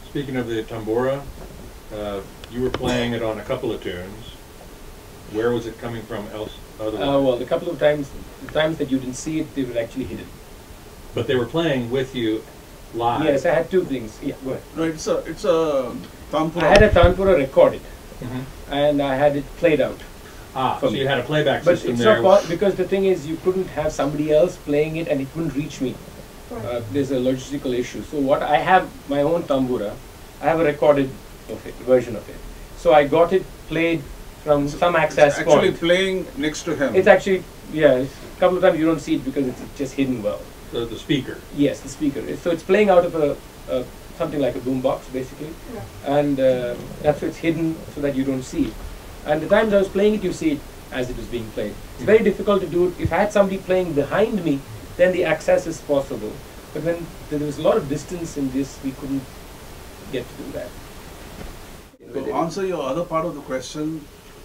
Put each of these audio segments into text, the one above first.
speaking of the tambura, you were playing it on a couple of tunes. Where was it coming from else? Well, the couple of times, the times that you didn't see it, they were actually hidden. But they were playing with you live. Yes, I had two things. Yeah, go ahead. No, it's a tambura. I had a tambura recorded, and I had it played out. So you had a playback but system it's there. not because the thing is, you couldn't have somebody else playing it, and it wouldn't reach me. There's a logistical issue. So what I have my own tambura. I have a recorded version of it. So I got it played from some access it's point. actually playing next to him. It's actually, yeah, a couple of times you don't see it because it's just hidden well. The speaker. Yes, the speaker. So it's playing out of a something like a boom box basically, and that's why it's hidden so that you don't see it. And the times I was playing it, you see it as it was being played. It's very difficult to do it. If I had somebody playing behind me, then the access is possible. But when there was a lot of distance in this, we couldn't get to do that. To answer your other part of the question,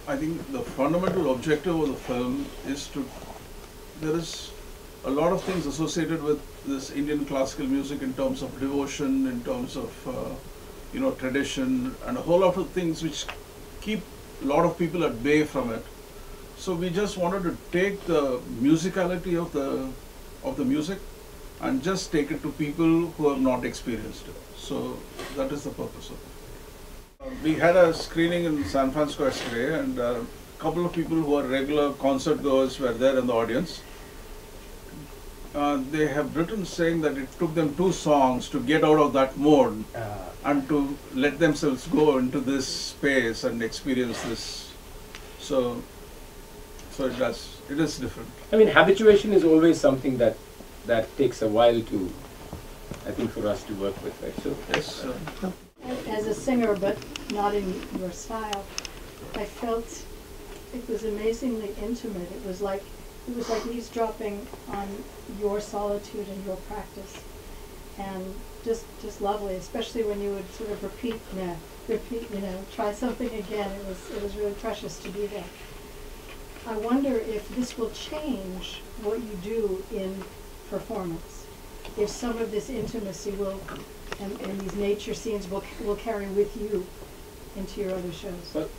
I think the fundamental objective of the film is there is a lot of things associated with this Indian classical music in terms of devotion, in terms of tradition, and a whole lot of things which keep a lot of people at bay from it. So we just wanted to take the musicality of the music and just take it to people who have not experienced it. So that is the purpose of it. We had a screening in San Francisco yesterday, and a couple of people who are regular concert goers were there in the audience. They have written saying that it took them 2 songs to get out of that mode and to let themselves go into this space and experience this. So it is different. I mean, habituation is always something that takes a while to, I think, for us to work with, right? So yes. As a singer, but not in your style, I felt it was amazingly intimate. It was like eavesdropping on your solitude and your practice, and just lovely. Especially when you would sort of repeat, try something again. It was really precious to do that. I wonder if this will change what you do in performance. If some of this intimacy will, and these nature scenes will carry with you into your other shows. But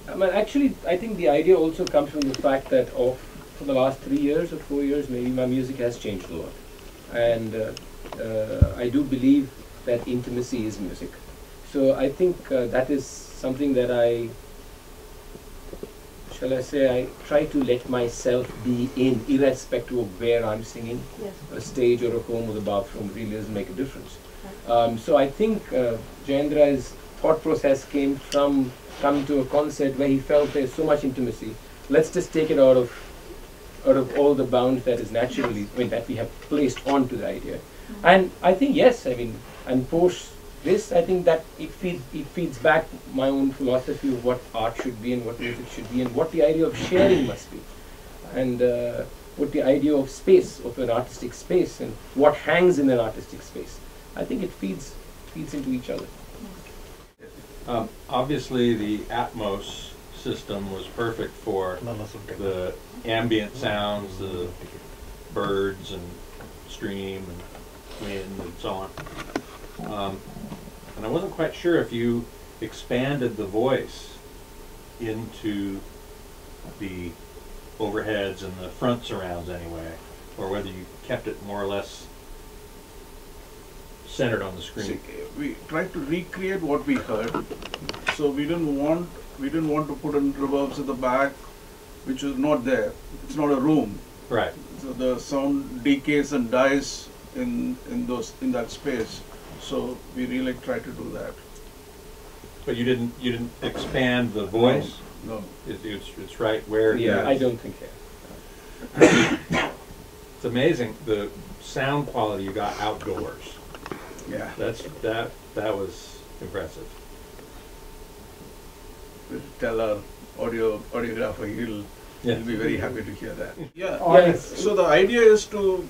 I mean, actually, I think the idea also comes from the fact that for the last 3 years or 4 years, maybe my music has changed a lot, and I do believe that intimacy is music. So I think that is something that I try to let myself be in, irrespective of where I'm singing. Yes. A stage or a home or the bathroom really doesn't make a difference. So I think Jayendra's thought process came from coming to a concert where he felt there's so much intimacy. Let's just take it out of all the bounds that is naturally, that we have placed onto the idea. And I think yes, and post this, I think that it feeds back my own philosophy of what art should be and what music should be and what the idea of sharing must be, and what the idea of space, of an artistic space, and what hangs in an artistic space. I think it feeds into each other. Obviously, the Atmos system was perfect for the ambient sounds, the birds and stream and wind and so on. And I wasn't quite sure if you expanded the voice into the overheads and the front surrounds anyway, or whether you kept it more or less centered on the screen. See, we tried to recreate what we heard, so we didn't want to put in reverbs at the back, which is not there. It's not a room. Right. So the sound decays and dies in that space. So we really tried to do that. But you didn't expand the voice. No. It's right where. Yeah, I don't think It's amazing the sound quality you got outdoors. Yeah. That was impressive. We'll tell our audiographer, he'll be very happy to hear that. Yeah. Yes. So the idea is to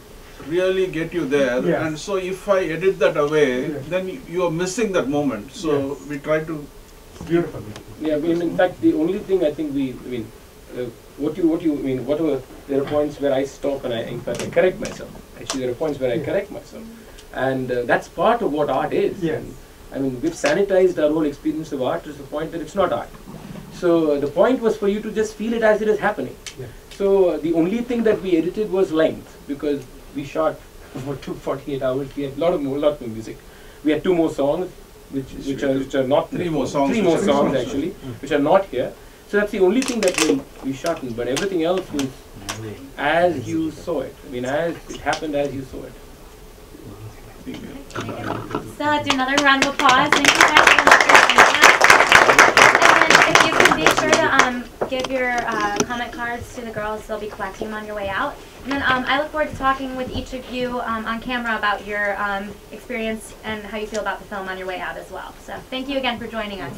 really get you there, and so if I edit that away, then you are missing that moment. So we try to. Beautiful. Yeah, in fact, the only thing I think there are points where I stop and I correct myself. Actually, there are points where I correct myself. And that's part of what art is. Yes. I mean, we've sanitized our whole experience of art to the point that it's not art. So the point was for you to just feel it as it is happening. Yeah. So the only thing that we edited was length, because we shot for 248 hours. We had a lot more music. We had 2 more songs, which are not 3 more songs. 3 more songs actually, which are not here. So that's the only thing that we shot, but everything else was as you saw it. I mean, as it happened as you saw it. So let's do another round of applause. Thank you guys so much for doing that. And then if you can make sure to give your comment cards to the girls, they'll be collecting them on your way out. And then I look forward to talking with each of you on camera about your experience and how you feel about the film on your way out as well. So thank you again for joining us.